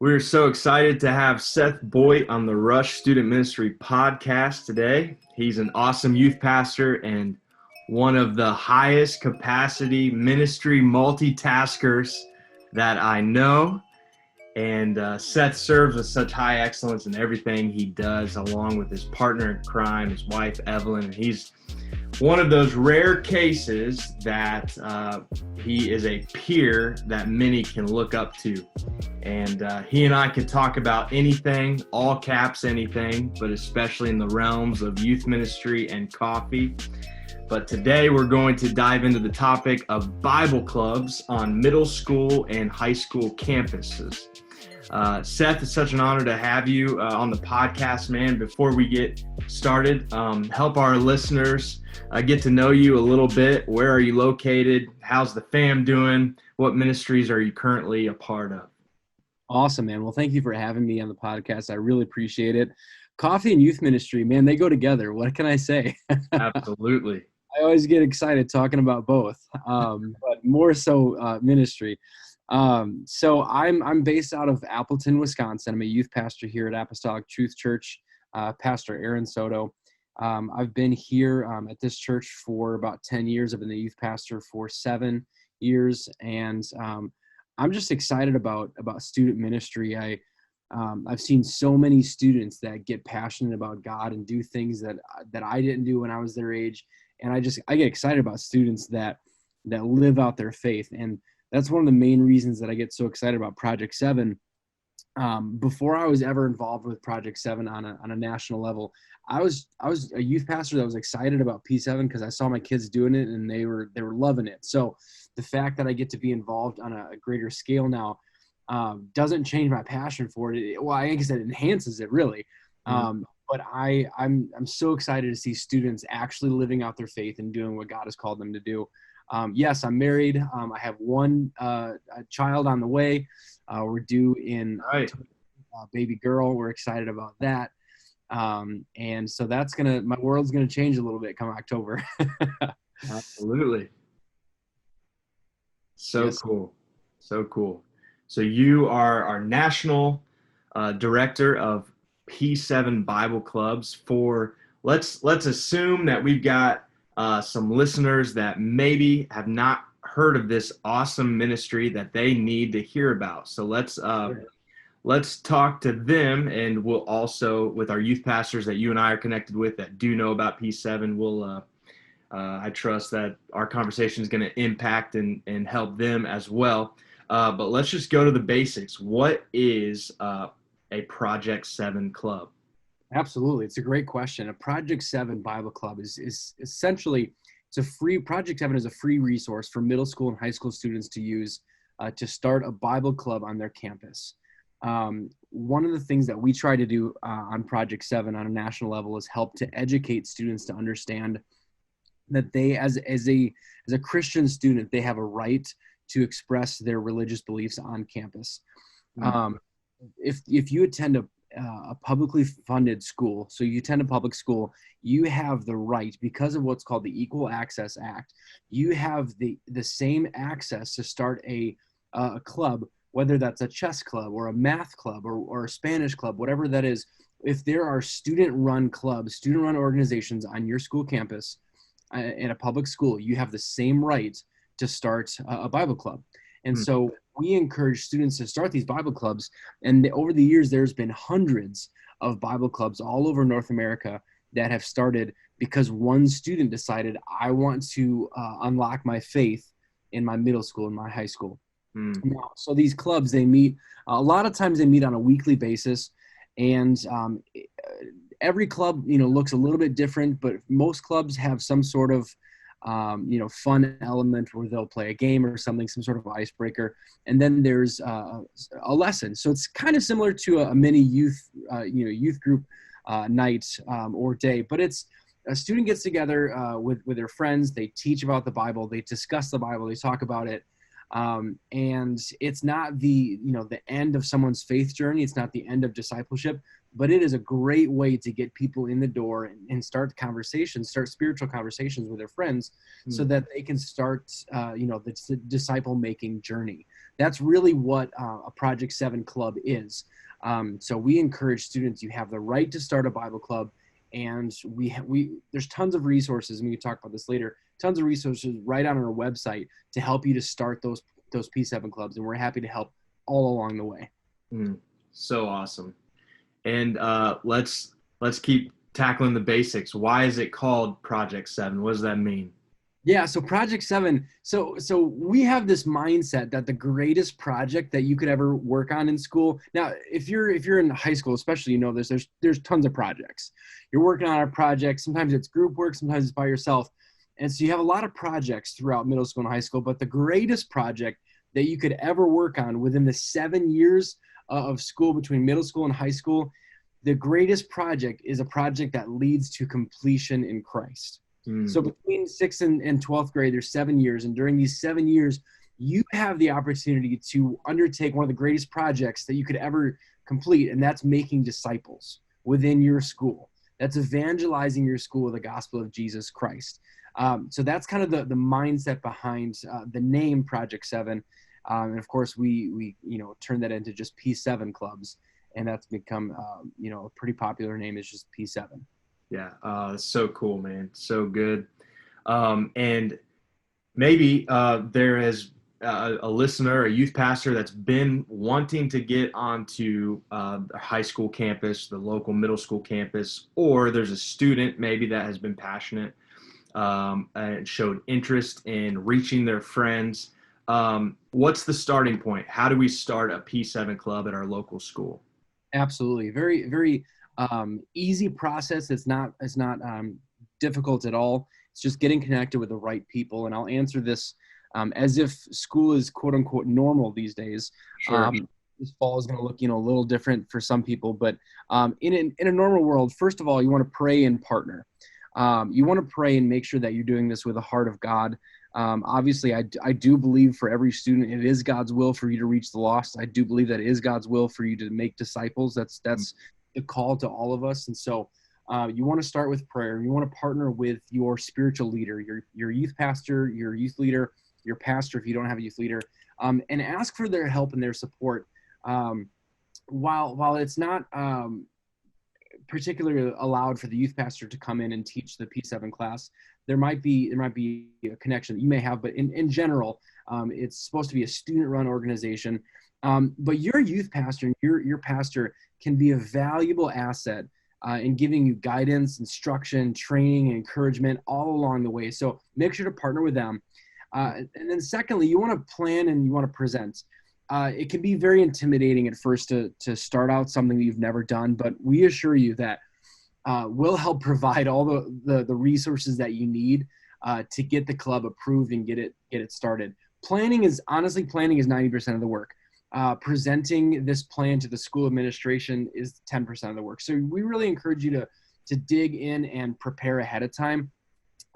We're so excited to have Seth Boyte on the Rush Student Ministry podcast today. He's an awesome youth pastor and one of the highest capacity ministry multitaskers that I know. And Seth serves with such high excellence in everything he does, along with his partner in crime, his wife, Evelyn. And he's one of those rare cases that he is a peer that many can look up to. And he and I could talk about anything, all caps anything, but especially in the realms of youth ministry and coffee. But today we're going to dive into the topic of Bible clubs on middle school and high school campuses. Seth, it's such an honor to have you on the podcast, man. Before we get started, help our listeners get to know you a little bit. Where are you located? How's the fam doing? What ministries are you currently a part of? Awesome, man. Well, thank you for having me on the podcast. I really appreciate it. Coffee and youth ministry, man, they go together. What can I say? Absolutely. I always get excited talking about both, but more so ministry. So I'm based out of Appleton, Wisconsin. I'm a youth pastor here at Apostolic Truth Church, Pastor Aaron Soto. I've been here at this church for about 10 years. I've been the youth pastor for 7 years, and I'm just excited about student ministry. I've seen so many students that get passionate about God and do things that I didn't do when I was their age, and I get excited about students that live out their faith. And that's one of the main reasons that I get so excited about Project 7. Before I was ever involved with Project 7 on a national level, I was a youth pastor that was excited about P7 because I saw my kids doing it and they were loving it. So the fact that I get to be involved on a greater scale now doesn't change my passion for it. Well, I guess it enhances it really. But I'm so excited to see students actually living out their faith and doing what God has called them to do. Yes, I'm married. I have one child on the way. We're due in baby girl. We're excited about that. And so my world's gonna change a little bit come October. Absolutely. So Yes. cool. So cool. So you are our national director of P7 Bible Clubs for, let's assume that we've got some listeners that maybe have not heard of this awesome ministry that they need to hear about. So let's talk to them, and we'll also, with our youth pastors that you and I are connected with that do know about P7, we'll I trust that our conversation is going to impact and help them as well. But let's just go to the basics. What is a Project 7 club? Absolutely. It's a great question. A Project 7 Bible Club is essentially, Project 7 is a free resource for middle school and high school students to use to start a Bible club on their campus. One of the things that we try to do on Project 7 on a national level is help to educate students to understand that they, as a Christian student, they have a right to express their religious beliefs on campus. If you attend a publicly funded school, so you attend a public school, you have the right, because of what's called the Equal Access Act, you have the same access to start a club, whether that's a chess club or a math club or a Spanish club, whatever that is. If there are student-run clubs, student-run organizations on your school campus in a public school, you have the same right to start a Bible club. And so we encourage students to start these Bible clubs. And over the years, there's been hundreds of Bible clubs all over North America that have started because one student decided, I want to unlock my faith in my middle school and my high school. Now, so these clubs, they meet, a lot of times they meet on a weekly basis. And every club, looks a little bit different, but most clubs have some sort of fun element where they'll play a game or something, some sort of icebreaker. And then there's a lesson. So it's kind of similar to a mini youth group night or day, but it's a student gets together with their friends. They teach about the Bible. They discuss the Bible. They talk about it. And it's not the end of someone's faith journey. It's not the end of discipleship, but it is a great way to get people in the door and start spiritual conversations with their friends so that they can start, the disciple making journey. that's really what a Project 7 club is. So we encourage students, you have the right to start a Bible club, and there's tons of resources, and we can talk about this later, tons of resources right on our website to help you to start those P7 clubs, and we're happy to help all along the way. So awesome. And let's keep tackling the basics. Why is it called Project 7? What does that mean? Yeah, so Project 7, so we have this mindset that the greatest project that you could ever work on in school. Now, if you're in high school, especially, you know, there's tons of projects. You're working on a project, sometimes it's group work, sometimes it's by yourself. And so you have a lot of projects throughout middle school and high school, but the greatest project that you could ever work on within the 7 years of school between middle school and high school, the greatest project is a project that leads to completion in Christ. So between 6th and 12th grade, there's 7 years. And during these 7 years, you have the opportunity to undertake one of the greatest projects that you could ever complete. And that's making disciples within your school. That's evangelizing your school with the gospel of Jesus Christ. So that's kind of the mindset behind the name Project 7. And of course, we turn that into just P7 clubs. And that's become, a pretty popular name. Is just P7. Yeah, that's so cool, man. So good. And maybe there is a listener, a youth pastor that's been wanting to get onto the high school campus, the local middle school campus, or there's a student maybe that has been passionate and showed interest in reaching their friends. What's the starting point? How do we start a P7 club at our local school? Absolutely. Very, very easy process. It's not difficult at all. It's just getting connected with the right people. And I'll answer this as if school is quote unquote normal these days. Sure. This fall is going to look, a little different for some people, but in a normal world, first of all, you want to pray and partner. You want to pray and make sure that you're doing this with the heart of God. Obviously, I do believe for every student, it is God's will for you to reach the lost. I do believe that it is God's will for you to make disciples. That's the call to all of us. And so you want to start with prayer. You want to partner with your spiritual leader, your youth pastor, your youth leader, your pastor if you don't have a youth leader, and ask for their help and their support. While it's not particularly allowed for the youth pastor to come in and teach the P7 class, there might be a connection that you may have, but in general, it's supposed to be a student-run organization. But your youth pastor and your pastor can be a valuable asset in giving you guidance, instruction, training, and encouragement all along the way. So make sure to partner with them. And then secondly, you want to plan and you want to present. It can be very intimidating at first to start out something that you've never done, but we assure you that we'll help provide all the resources that you need to get the club approved and get it started. Planning is 90% of the work. Presenting this plan to the school administration is 10% of the work. So we really encourage you to dig in and prepare ahead of time,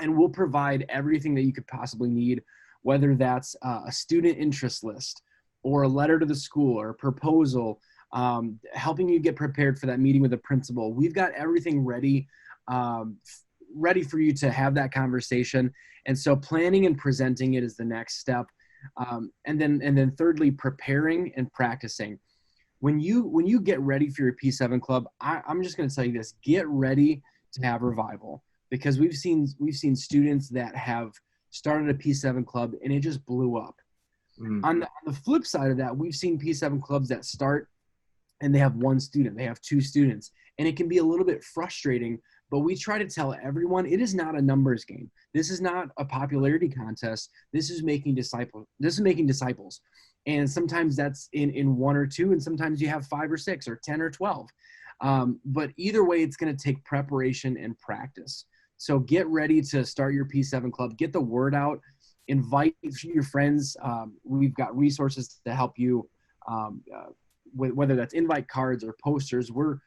and we'll provide everything that you could possibly need, whether that's a student interest list or a letter to the school or a proposal, helping you get prepared for that meeting with the principal. We've got everything ready for you to have that conversation. And so planning and presenting it is the next step. And then thirdly, preparing and practicing. When you get ready for your P7 club, I'm just going to tell you this: get ready to have revival, because we've seen students that have started a P7 club and it just blew up. On the flip side of that, we've seen P7 clubs that start and they have one student, they have two students, and it can be a little bit frustrating. But we try to tell everyone it is not a numbers game. This is not a popularity contest. This is making disciples. And sometimes that's in one or two, and sometimes you have 5 or 6 or 10 or 12. But either way, it's going to take preparation and practice. So get ready to start your P7 club. Get the word out. Invite your friends. We've got resources to help you, whether that's invite cards or posters. We're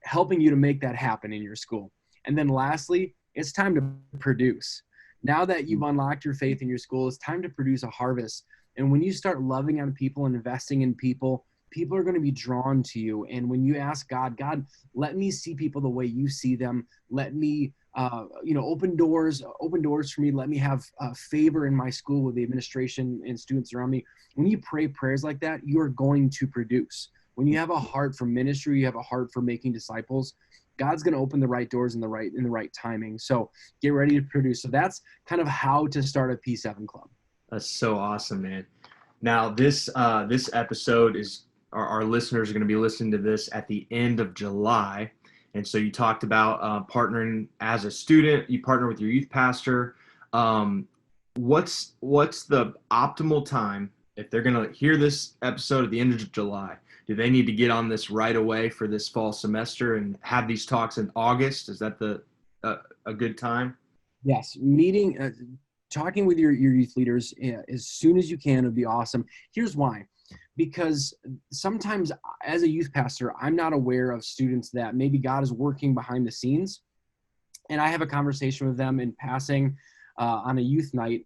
helping you to make that happen in your school. And then lastly, it's time to produce. Now that you've unlocked your faith in your school, it's time to produce a harvest. And when you start loving on people and investing in people, people are going to be drawn to you. And when you ask God, let me see people the way you see them. Let me open doors for me. Let me have favor in my school with the administration and students around me. When you pray prayers like that, you're going to produce. When you have a heart for ministry, you have a heart for making disciples, God's going to open the right doors in the right timing. So get ready to produce. So that's kind of how to start a P7 club. That's so awesome, man. Now this episode is our listeners are going to be listening to this at the end of July. And so you talked about partnering as a student, you partner with your youth pastor. What's the optimal time if they're going to hear this episode at the end of July? Do they need to get on this right away for this fall semester and have these talks in August? Is that a good time? Yes, talking with your youth leaders as soon as you can would be awesome. Here's why. Because sometimes as a youth pastor, I'm not aware of students that maybe God is working behind the scenes, and I have a conversation with them in passing on a youth night.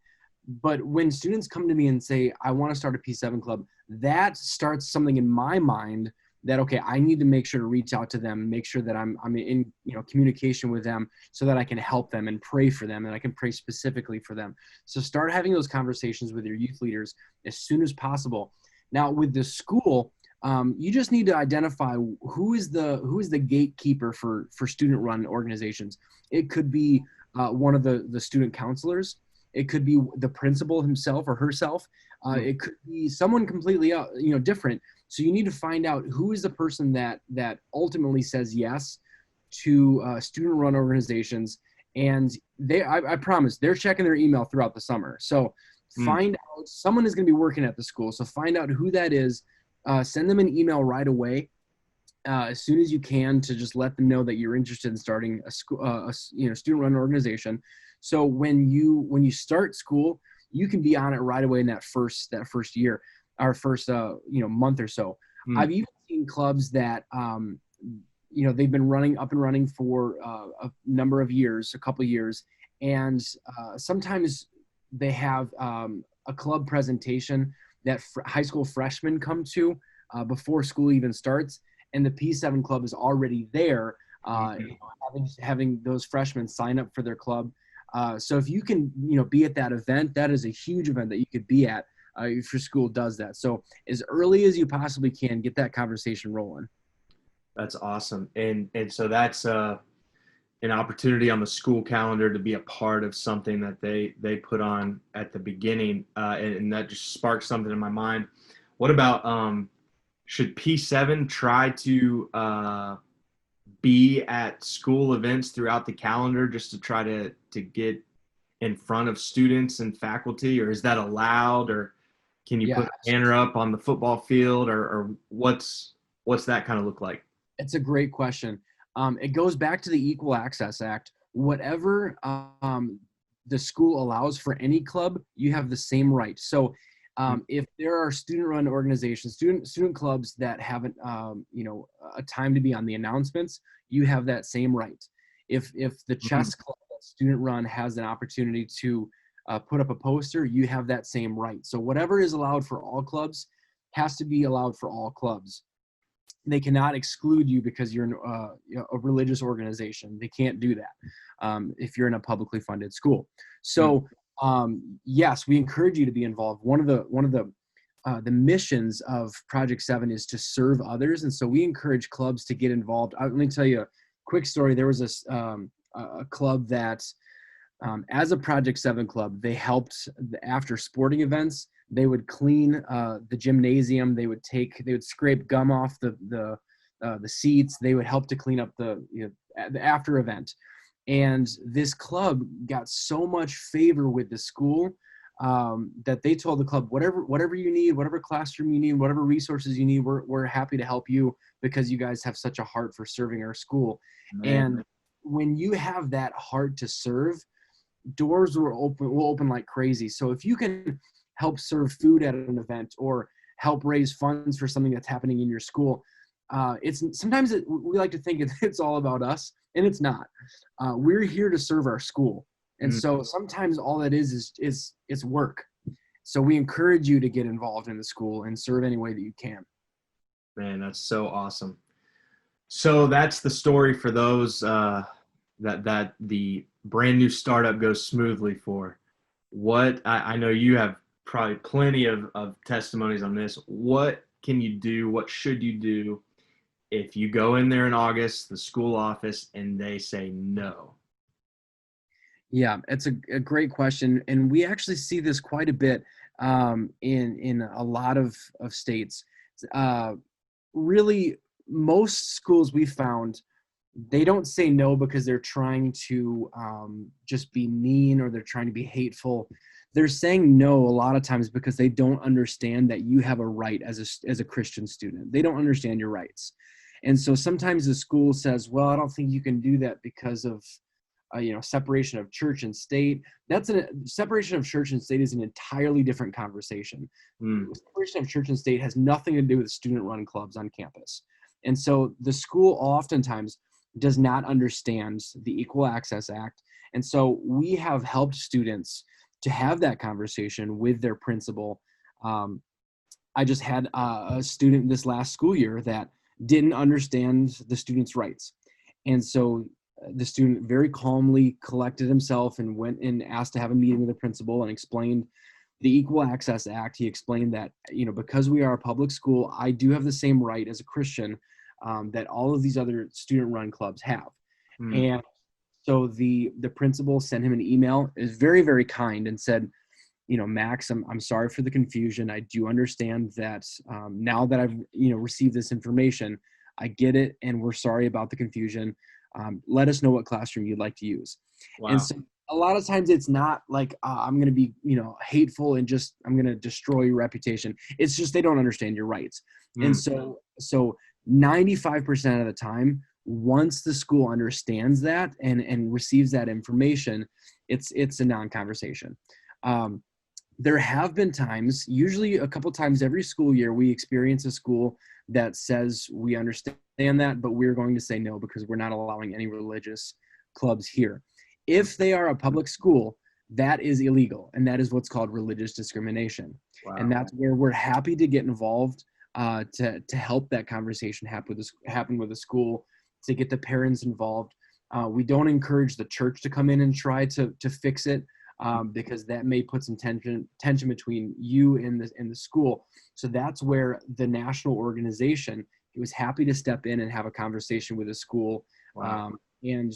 But when students come to me and say, I want to start a P7 club, that starts something in my mind that, okay, I need to make sure to reach out to them, make sure that I'm in communication with them so that I can help them and pray for them, and I can pray specifically for them. So start having those conversations with your youth leaders as soon as possible. Now with the school, you just need to identify who is the gatekeeper for student-run organizations. It could be one of the student counselors. It could be the principal himself or herself. It could be someone completely different. So you need to find out who is the person that ultimately says yes to student-run organizations. And I promise, they're checking their email throughout the summer. So find out, someone is going to be working at the school. So find out who that is. Send them an email right away as soon as you can to just let them know that you're interested in starting a school, student-run organization. So when you start school, you can be on it right away in that first year, or first month or so. I've even seen clubs that they've been up and running for a number of years, a couple of years, and sometimes they have a club presentation that high school freshmen come to before school even starts, and the P7 club is already there, having those freshmen sign up for their club. So if you can, be at that event, that is a huge event that you could be at if your school does that. So as early as you possibly can, get that conversation rolling. That's awesome. And so that's an opportunity on the school calendar to be a part of something that they put on at the beginning. And that just sparked something in my mind. What about, should P7 try to be at school events throughout the calendar just to try to get in front of students and faculty, or is that allowed, or can you put a banner up on the football field, or what's that kind of look like? It's a great question. It goes back to the Equal Access Act. Whatever the school allows for any club, you have the same right. So if there are student-run organizations, student clubs that have a time to be on the announcements, you have that same right. If the chess club that's student-run has an opportunity to put up a poster, you have that same right. So whatever is allowed for all clubs has to be allowed for all clubs. They cannot exclude you because you're a religious organization. They can't do that if you're in a publicly funded school. So yes, we encourage you to be involved. One of the missions of Project 7 is to serve others, and so we encourage clubs to get involved. Let me tell you a quick story. There was a club that, as a Project 7 club, they helped after sporting events. They would clean the gymnasium. They would scrape gum off the seats. They would help to clean up the after event. And this club got so much favor with the school that they told the club, whatever you need, whatever classroom you need, whatever resources you need, we're happy to help you because you guys have such a heart for serving our school. Man. And when you have that heart to serve, doors will open like crazy. So if you can help serve food at an event or help raise funds for something that's happening in your school, we like to think it's all about us, and it's not. We're here to serve our school, and so sometimes all that is it's work. So we encourage you to get involved in the school and serve any way that you can. Man, that's so awesome. So that's the story for those that the brand new startup goes smoothly for. What I know you have probably plenty of testimonies on this. What can you do? What should you do if you go in there in August, the school office, and they say no? Yeah, it's a great question, and we actually see this quite a bit in a lot of states. Uh, Really, most schools we found, they don't say no because they're trying to just be mean or they're trying to be hateful. They're saying no a lot of times because they don't understand that you have a right as a Christian student. They don't understand your rights. And so sometimes the school says, well, I don't think you can do that because of separation of church and state. That's a separation of church and state is an entirely different conversation. Separation of church and state has nothing to do with student-run clubs on campus. And so the school oftentimes does not understand the Equal Access Act. And so we have helped students to have that conversation with their principal. I just had a student this last school year that didn't understand the student's rights. And so the student very calmly collected himself and went and asked to have a meeting with the principal and explained the Equal Access Act. He explained that, because we are a public school, I do have the same right as a Christian that all of these other student-run clubs have. And so the principal sent him an email, is very, very kind, and said, Max, I'm sorry for the confusion. I do understand that now that I've, received this information, I get it, and we're sorry about the confusion. Let us know what classroom you'd like to use. Wow. And so a lot of times it's not like I'm going to be, hateful and just I'm going to destroy your reputation. It's just they don't understand your rights. And so 95% of the time, once the school understands that and receives that information, it's a non-conversation. There have been times, usually a couple times every school year, we experience a school that says we understand that, but we're going to say no because we're not allowing any religious clubs here. If they are a public school, that is illegal, and that is what's called religious discrimination. Wow. And that's where we're happy to get involved to help that conversation happen with the school, to get the parents involved. We don't encourage the church to come in and try to fix it. Because that may put some tension between you and the school. So that's where the national organization was happy to step in and have a conversation with the school. Wow. And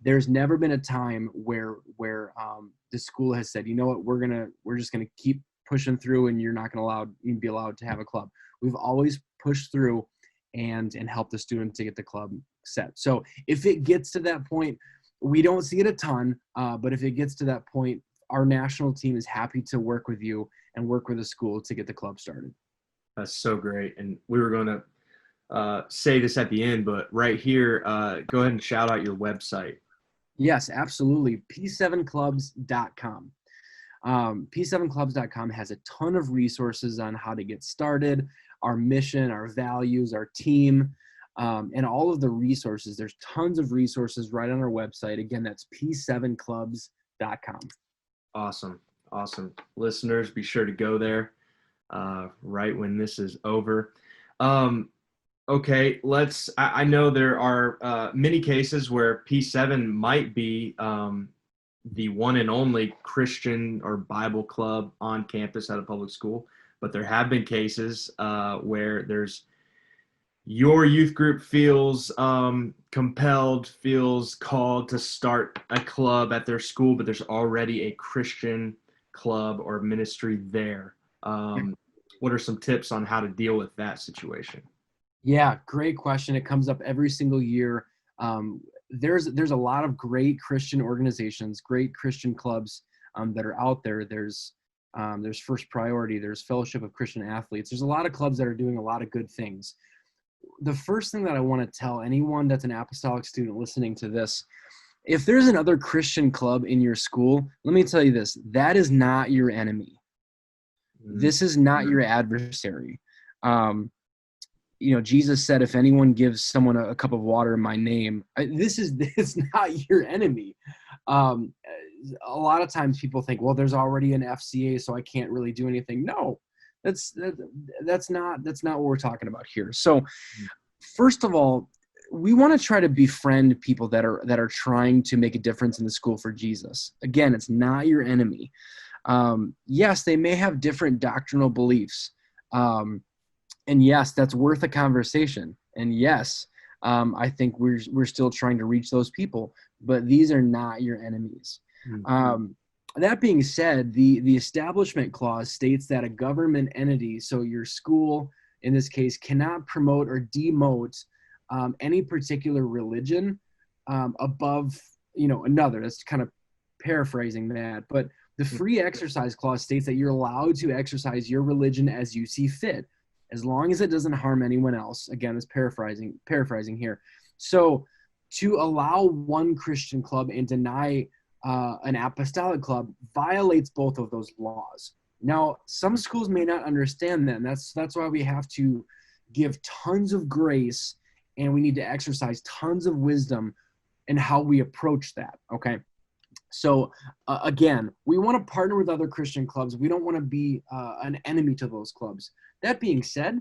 there's never been a time where the school has said, you know what, we're just gonna keep pushing through, and you're not gonna be allowed to have a club. We've always pushed through and helped the student to get the club set. So if it gets to that point, we don't see it a ton, but if it gets to that point, our national team is happy to work with you and work with the school to get the club started. That's so great. And we were going to say this at the end, but right here, go ahead and shout out your website. Yes, absolutely. P7clubs.com. P7clubs.com has a ton of resources on how to get started, our mission, our values, our team, and all of the resources. There's tons of resources right on our website. Again, that's p7clubs.com. Awesome. Listeners, be sure to go there right when this is over. Okay, I know there are many cases where P7 might be the one and only Christian or Bible club on campus at a public school, but there have been cases where your youth group feels compelled, feels called to start a club at their school, but there's already a Christian club or ministry there. What are some tips on how to deal with that situation? Yeah, great question. It comes up every single year. There's a lot of great Christian organizations, great Christian clubs that are out there. There's First Priority, there's Fellowship of Christian Athletes. There's a lot of clubs that are doing a lot of good things. The first thing that I want to tell anyone that's an apostolic student listening to this, if there's another Christian club in your school, let me tell you this, that is not your enemy. This is not your adversary. Jesus said, if anyone gives someone a cup of water in my name, this is not your enemy. A lot of times people think, well, there's already an FCA, so I can't really do anything. No, that's not what we're talking about here. So first of all, we want to try to befriend people that are trying to make a difference in the school for Jesus. Again, it's not your enemy. Yes, they may have different doctrinal beliefs. And yes, that's worth a conversation. And yes, I think we're still trying to reach those people, but these are not your enemies. Mm-hmm. That being said, the Establishment Clause states that a government entity, so your school in this case, cannot promote or demote any particular religion above another. That's kind of paraphrasing that, but the Free Exercise Clause states that you're allowed to exercise your religion as you see fit, as long as it doesn't harm anyone else. Again, it's paraphrasing here. So to allow one Christian club and deny an apostolic club violates both of those laws. Now, some schools may not understand that, and that's why we have to give tons of grace, and we need to exercise tons of wisdom in how we approach that, okay? So, again, we want to partner with other Christian clubs. We don't want to be an enemy to those clubs. That being said,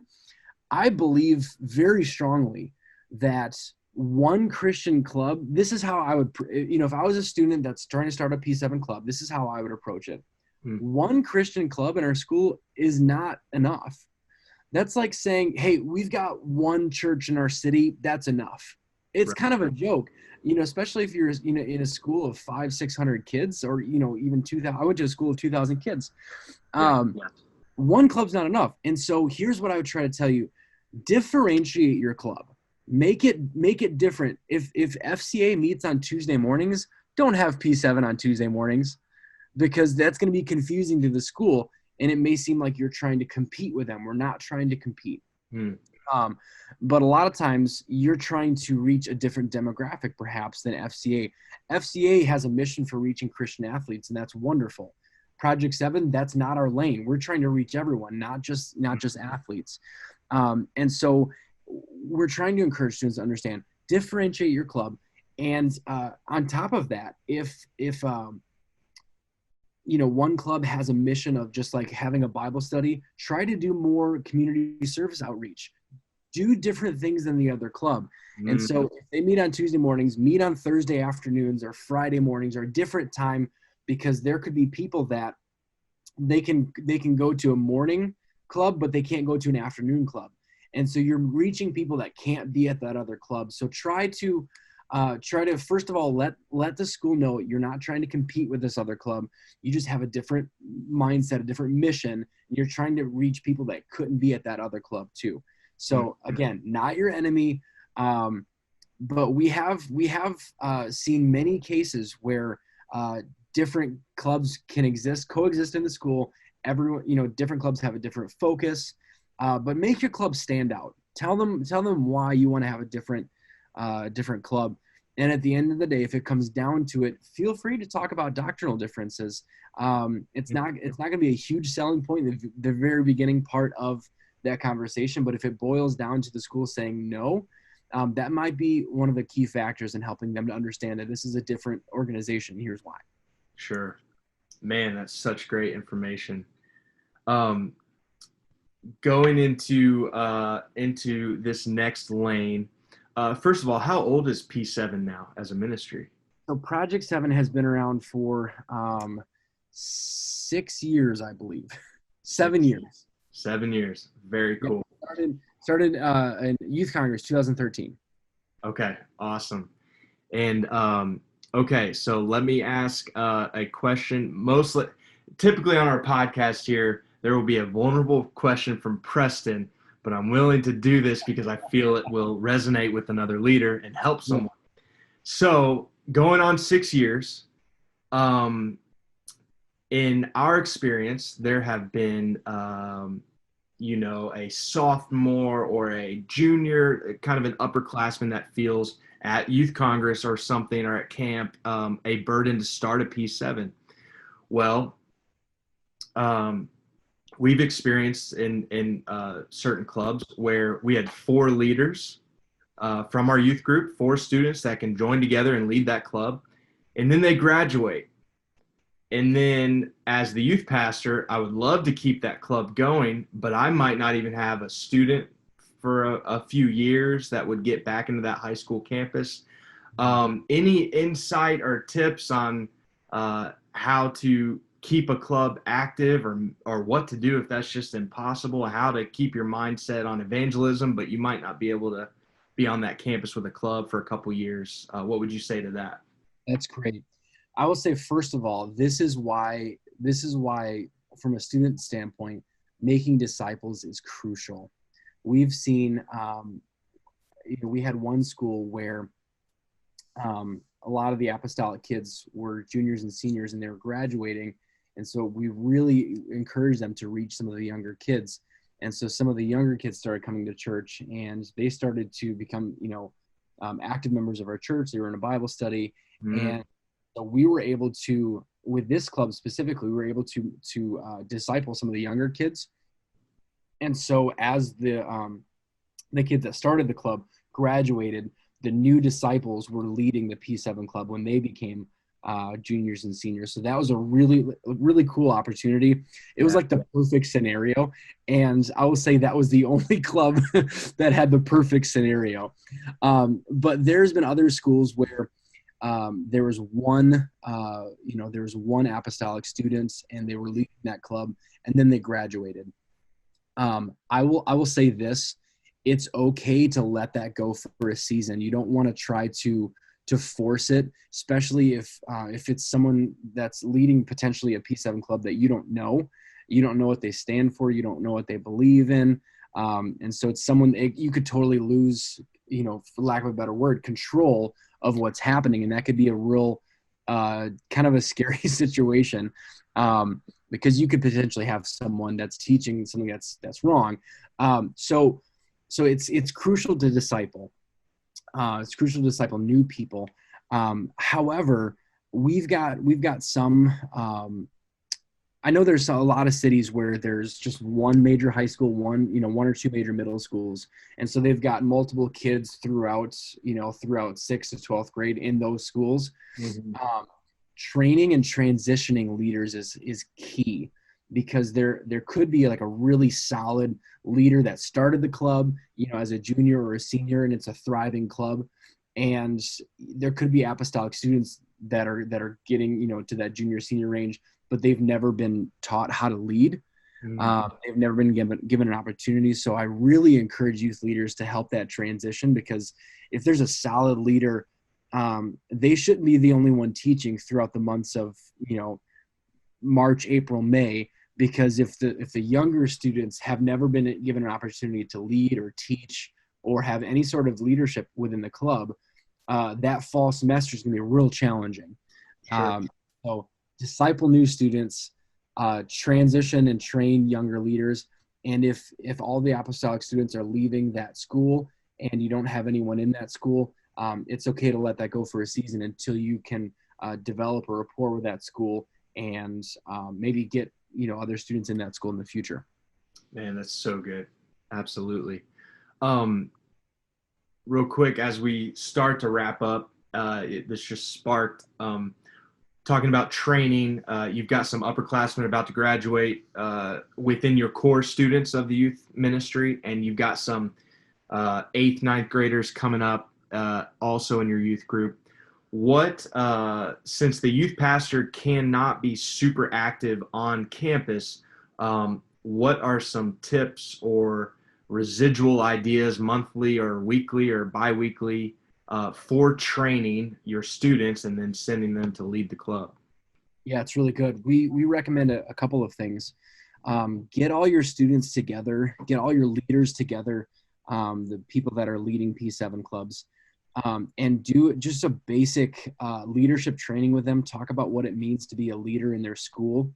I believe very strongly that one Christian club, this is how I would, if I was a student that's trying to start a P7 club, this is how I would approach it. One Christian club in our school is not enough. That's like saying, hey, we've got one church in our city, that's enough. It's kind of a joke, especially if you're, in a school of 500-600 kids, or, even 2,000. I went to a school of 2,000 kids. One club's not enough. And so here's what I would try to tell you. Differentiate your club. Make it different. If FCA meets on Tuesday mornings, don't have P7 on Tuesday mornings, because that's going to be confusing to the school, and it may seem like you're trying to compete with them. We're not trying to compete. But a lot of times you're trying to reach a different demographic perhaps than FCA. FCA has a mission for reaching Christian athletes, and that's wonderful. Project 7, that's not our lane. We're trying to reach everyone, not just athletes. And so we're trying to encourage students to understand, differentiate your club. And on top of that, if one club has a mission of just like having a Bible study, try to do more community service outreach. Do different things than the other club. And so if they meet on Tuesday mornings, meet on Thursday afternoons or Friday mornings or a different time, because there could be people that they can go to a morning club, but they can't go to an afternoon club. And so you're reaching people that can't be at that other club. So try to first of all let the school know you're not trying to compete with this other club. You just have a different mindset, a different mission, and you're trying to reach people that couldn't be at that other club too. So again, not your enemy, but we have seen many cases where different clubs can coexist in the school. Everyone, different clubs have a different focus, but make your club stand out. Tell them why you want to have a different club. And at the end of the day, if it comes down to it, feel free to talk about doctrinal differences. It's not going to be a huge selling point in the very beginning part of that conversation, but if it boils down to the school saying no, that might be one of the key factors in helping them to understand that this is a different organization. Here's why. Sure. Man, that's such great information. Going into this next lane, first of all, how old is P7 now as a ministry? So Project 7 has been around for 6 years, I believe. 7 years. 7 years. Very cool. Started in Youth Congress 2013. Okay, awesome. And okay, so let me ask a question. Typically on our podcast here, there will be a vulnerable question from Preston, but I'm willing to do this because I feel it will resonate with another leader and help someone. So going on 6 years, in our experience, there have been, a sophomore or a junior, kind of an upperclassman that feels at Youth Congress or something, or at camp, a burden to start a P7. Well, we've experienced in certain clubs where we had 4 leaders from our youth group, 4 students that can join together and lead that club, and then they graduate. And then as the youth pastor, I would love to keep that club going, but I might not even have a student for a few years that would get back into that high school campus. Any insight or tips on how to keep a club active, or what to do if that's just impossible, how to keep your mindset on evangelism, but you might not be able to be on that campus with a club for a couple years? What would you say to that? That's great. I will say, first of all, this is why from a student standpoint, making disciples is crucial. We've seen, we had one school where a lot of the apostolic kids were juniors and seniors, and they were graduating. And so we really encouraged them to reach some of the younger kids. And so some of the younger kids started coming to church, and they started to become, active members of our church. They were in a Bible study. And so we were able to, with this club specifically, we were able to disciple some of the younger kids. And so as the kids that started the club graduated, the new disciples were leading the P7 club when they became juniors and seniors. So that was a really, really cool opportunity. It was like the perfect scenario. And I will say that was the only club that had the perfect scenario. But there's been other schools where there was one apostolic students, and they were leading that club, and then they graduated. I will say this: it's okay to let that go for a season. You don't want to try to force it, especially if it's someone that's leading potentially a P7 club that you don't know what they stand for, you don't know what they believe in, and so it's someone you could totally lose, for lack of a better word, control of what's happening, and that could be a real kind of a scary situation, because you could potentially have someone that's teaching something that's wrong. So it's crucial to disciple. It's crucial to disciple new people. However, we've got some. I know there's a lot of cities where there's just one major high school, one or two major middle schools, and so they've got multiple kids throughout 6th to 12th grade in those schools. Mm-hmm. Training and transitioning leaders is key, because there could be like a really solid leader that started the club, as a junior or a senior, and it's a thriving club. And there could be apostolic students that are getting, to that junior senior range, but they've never been taught how to lead. Mm-hmm. They've never been given an opportunity. So I really encourage youth leaders to help that transition, because if there's a solid leader, they shouldn't be the only one teaching throughout the months of, March, April, May, because if the younger students have never been given an opportunity to lead or teach or have any sort of leadership within the club, that fall semester is going to be real challenging. Sure. So disciple new students, transition and train younger leaders. And if all the apostolic students are leaving that school and you don't have anyone in that school, it's okay to let that go for a season until you can develop a rapport with that school and maybe get other students in that school in the future. Man, that's so good. Absolutely. Real quick, as we start to wrap up, this just sparked talking about training. You've got some upperclassmen about to graduate within your core students of the youth ministry, and you've got some 8th, 9th graders coming up also in your youth group. What, since the youth pastor cannot be super active on campus, what are some tips or residual ideas, monthly or weekly or biweekly, for training your students and then sending them to lead the club? Yeah, it's really good. We recommend a couple of things. Get all your students together, get all your leaders together, the people that are leading P7 clubs, and do just a basic leadership training with them. Talk about what it means to be a leader in their school,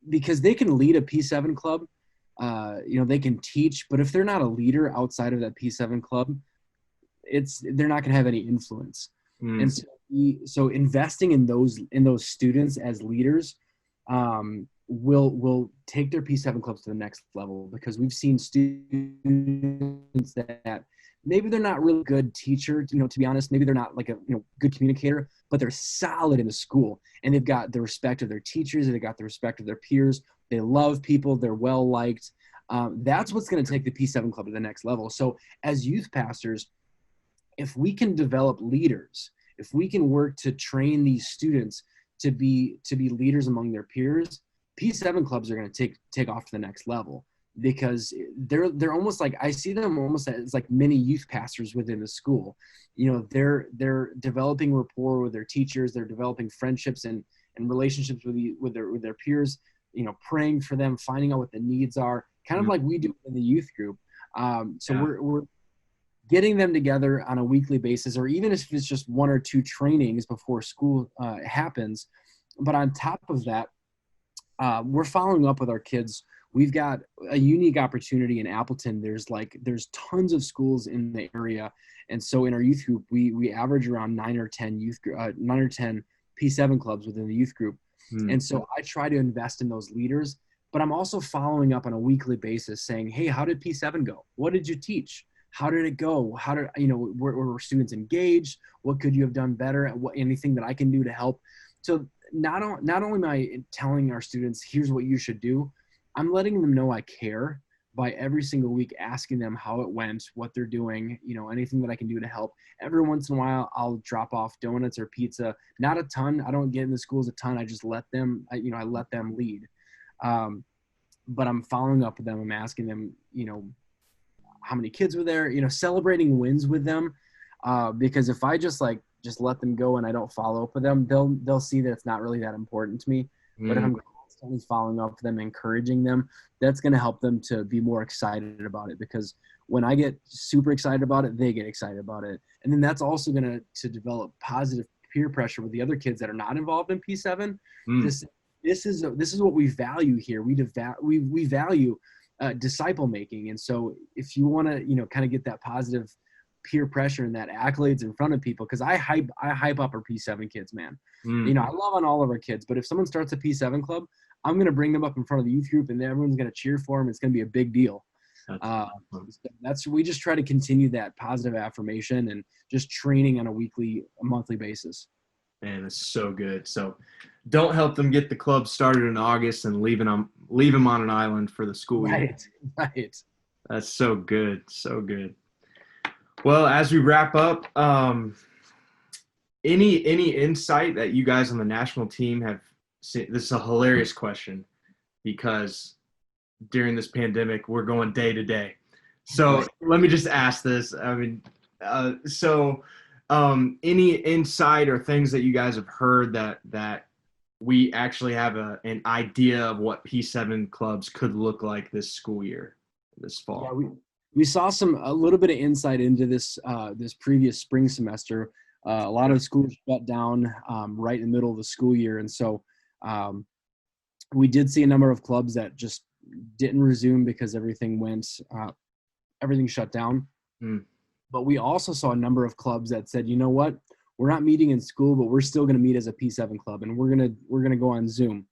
because they can lead a P7 club. They can teach, but if they're not a leader outside of that P7 club, they're not going to have any influence. And so investing in those students as leaders will take their P7 clubs to the next level, because we've seen students that maybe they're not really good teacher, to be honest, maybe they're not like a good communicator, but they're solid in the school, and they've got the respect of their teachers, they've got the respect of their peers, they love people, they're well liked, That's what's going to take the P7 Club to the next level. So as youth pastors, if we can develop leaders, if we can work to train these students to be leaders among their peers, P7 clubs are going to take off to the next level, because they're almost like, I see them almost as like mini youth pastors within the school. They're developing rapport with their teachers, they're developing friendships and relationships with their peers, praying for them, finding out what the needs are, kind of like we do in the youth group. We're getting them together on a weekly basis, or even if it's just 1 or 2 trainings before school happens. But on top of that, we're following up with our kids. We've got a unique opportunity in Appleton. There's tons of schools in the area. And so in our youth group, we average around 9 or 10 P7 clubs within the youth group. And so I try to invest in those leaders, but I'm also following up on a weekly basis saying, hey, how did P7 go? What did you teach? How did it go? How did, were students engaged? What could you have done better? Anything that I can do to help? So not only am I telling our students, here's what you should do, I'm letting them know I care by every single week asking them how it went, what they're doing, anything that I can do to help. Every once in a while, I'll drop off donuts or pizza. Not a ton. I don't get in the schools a ton. I just let them, I let them lead. But I'm following up with them. I'm asking them, how many kids were there, celebrating wins with them. Because if I just let them go and I don't follow up with them, they'll see that it's not really that important to me. But if I'm constantly following up with them, encouraging them, that's going to help them to be more excited about it, because when I get super excited about it, they get excited about it. And then that's also going to develop positive peer pressure with the other kids that are not involved in P7. This is what we value here. We value disciple making. And so if you want to, kind of get that positive peer pressure and that accolades in front of people, because I hype up our P7 kids, man. I love on all of our kids, but if someone starts a P7 club, I'm going to bring them up in front of the youth group and everyone's going to cheer for them. It's going to be a big deal. We just try to continue that positive affirmation and just training on a monthly basis. Man, it's so good. So don't help them get the club started in August and leave them on an island for the school year. Right. That's so good. So good. Well, as we wrap up, any insight that you guys on the national team have seen? This is a hilarious question, because during this pandemic, we're going day to day. So let me just ask this. I mean, any insight or things that you guys have heard that we actually have an idea of what P7 clubs could look like this school year, this fall? Yeah, we saw a little bit of insight into this previous spring semester. A lot of schools shut down right in the middle of the school year, and so we did see a number of clubs that just didn't resume because everything shut down. But we also saw a number of clubs that said, you know what, we're not meeting in school, but we're still going to meet as a P7 club, and we're gonna go on Zoom,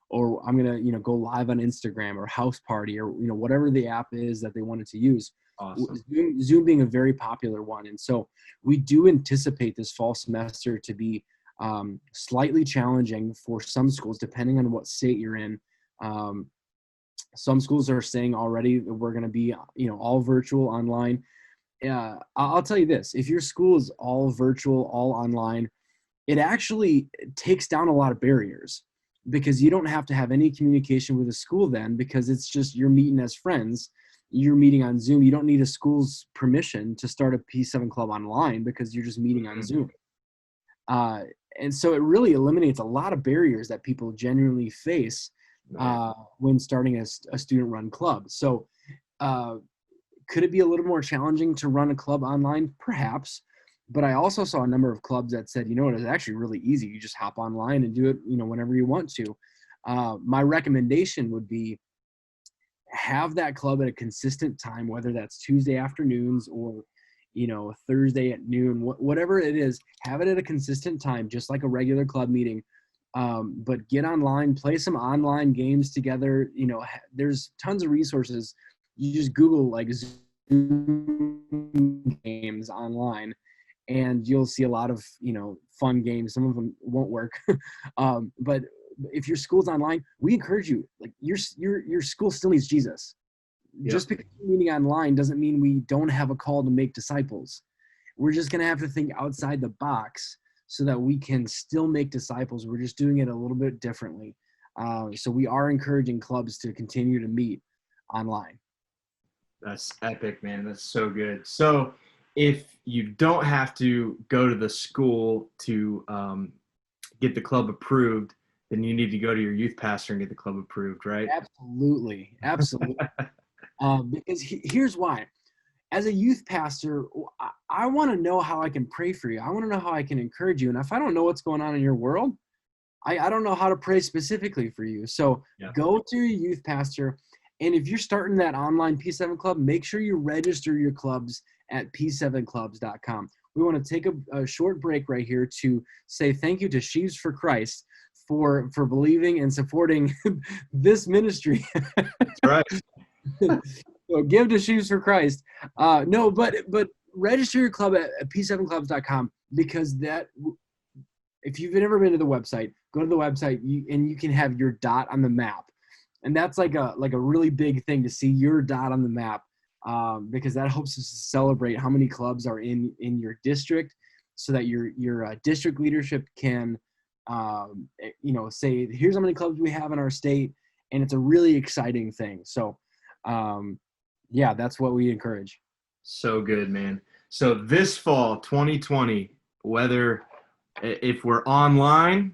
or I'm gonna go live on Instagram or House Party, or whatever the app is that they wanted to use. Awesome. Zoom being a very popular one, and so we do anticipate this fall semester to be slightly challenging for some schools, depending on what state you're in. Some schools are saying already that we're going to be all virtual, online. I'll tell you this: if your school is all virtual, all online, it actually takes down a lot of barriers, because you don't have to have any communication with the school then, because it's just you're meeting as friends. You're meeting on Zoom. You don't need a school's permission to start a P7 club online, because you're just meeting on Zoom. And so it really eliminates a lot of barriers that people genuinely face when starting a student-run club. So could it be a little more challenging to run a club online? Perhaps. But I also saw a number of clubs that said, it's actually really easy. You just hop online and do it, whenever you want to. My recommendation would be have that club at a consistent time, whether that's Tuesday afternoons or, Thursday at noon, whatever it is, have it at a consistent time, just like a regular club meeting. But get online, play some online games together. There's tons of resources. You just Google Zoom games online, and you'll see a lot of, fun games. Some of them won't work. But if your school's online, we encourage you, your school still needs Jesus. just because we're meeting online doesn't mean we don't have a call to make disciples. We're just going to have to think outside the box so that we can still make disciples. We're just doing it a little bit differently. So we are encouraging clubs to continue to meet online. That's epic, man. That's so good. So if you don't have to go to the school to get the club approved, then you need to go to your youth pastor and get the club approved, right? Absolutely. Because here's why. As a youth pastor, I want to know how I can pray for you. I want to know how I can encourage you. And if I don't know what's going on in your world, I don't know how to pray specifically for you. So go to your youth pastor. And if you're starting that online P7 club, make sure you register your clubs at p7clubs.com. We want to take a short break right here to say thank you to Sheaves for Christ for believing and supporting this ministry. That's right. So give to Sheaves for Christ. But register your club at p7clubs.com, because that, if you've never been to the website, go to the website and you can have your dot on the map. And that's like a really big thing to see your dot on the map, because that helps us to celebrate how many clubs are in your district, so that your district leadership can, say, here's how many clubs we have in our state. And it's a really exciting thing. So, that's what we encourage. So good, man. So this fall, 2020, whether if we're online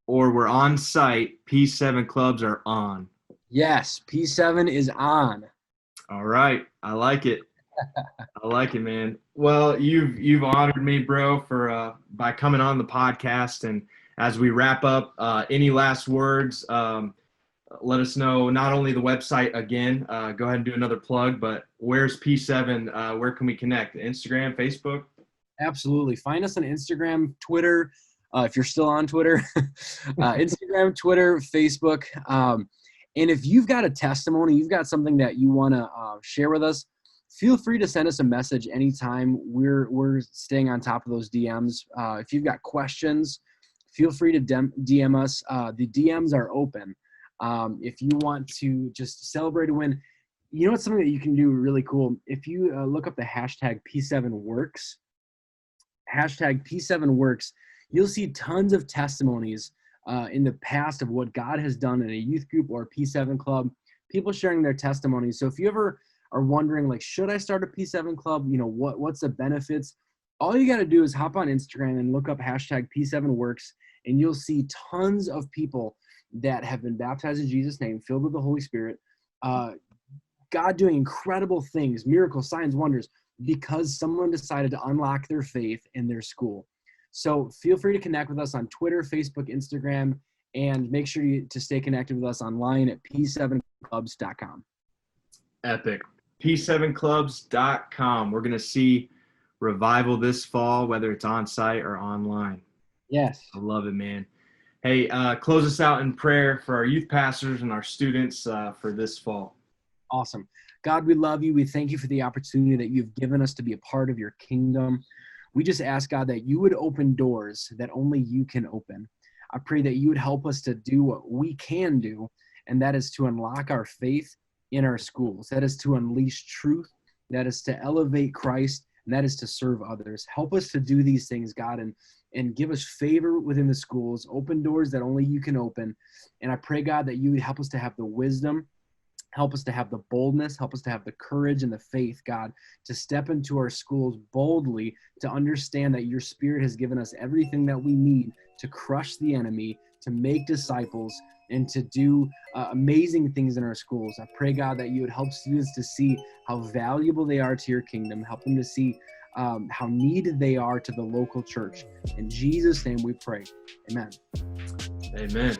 or we're on site, P7 clubs are on. Yes, P7 is on. All right. I like it. I like it, man. Well, you've honored me, bro, for by coming on the podcast. And as we wrap up, any last words? Let us know not only the website again. Go ahead and do another plug, but where's P7? Where can we connect? Instagram, Facebook? Absolutely. Find us on Instagram, Twitter, if you're still on Twitter. Instagram, Twitter, Facebook. And if you've got a testimony, you've got something that you want to share with us, feel free to send us a message anytime. We're staying on top of those DMs. If you've got questions, feel free to DM us. The DMs are open. If you want to just celebrate a win, you know what's something that you can do really cool? If you look up the hashtag P7Works, hashtag P7Works, you'll see tons of testimonies in the past of what God has done in a youth group or a P7 club, people sharing their testimonies. So if you ever are wondering, like, should I start a P7 club? What's the benefits? All you got to do is hop on Instagram and look up hashtag P7Works, and you'll see tons of people that have been baptized in Jesus' name, filled with the Holy Spirit, God doing incredible things, miracles, signs, wonders, because someone decided to unlock their faith in their school. So feel free to connect with us on Twitter, Facebook, Instagram, and make sure to stay connected with us online at p7clubs.com. Epic. p7clubs.com. We're going to see revival this fall, whether it's on site or online. Yes. I love it, man. Hey, close us out in prayer for our youth pastors and our students for this fall. Awesome. God, we love you. We thank you for the opportunity that you've given us to be a part of your kingdom. We just ask, God, that you would open doors that only you can open. I pray that you would help us to do what we can do, and that is to unlock our faith in our schools. That is to unleash truth. That is to elevate Christ, and that is to serve others. Help us to do these things, God, and give us favor within the schools, open doors that only you can open. And I pray, God, that you would help us to have the wisdom, help us to have the boldness, help us to have the courage and the faith, God, to step into our schools boldly, to understand that your Spirit has given us everything that we need to crush the enemy, to make disciples, and to do amazing things in our schools. I pray, God, that you would help students to see how valuable they are to your kingdom, help them to see how needed they are to the local church. In Jesus' name we pray. Amen. Amen.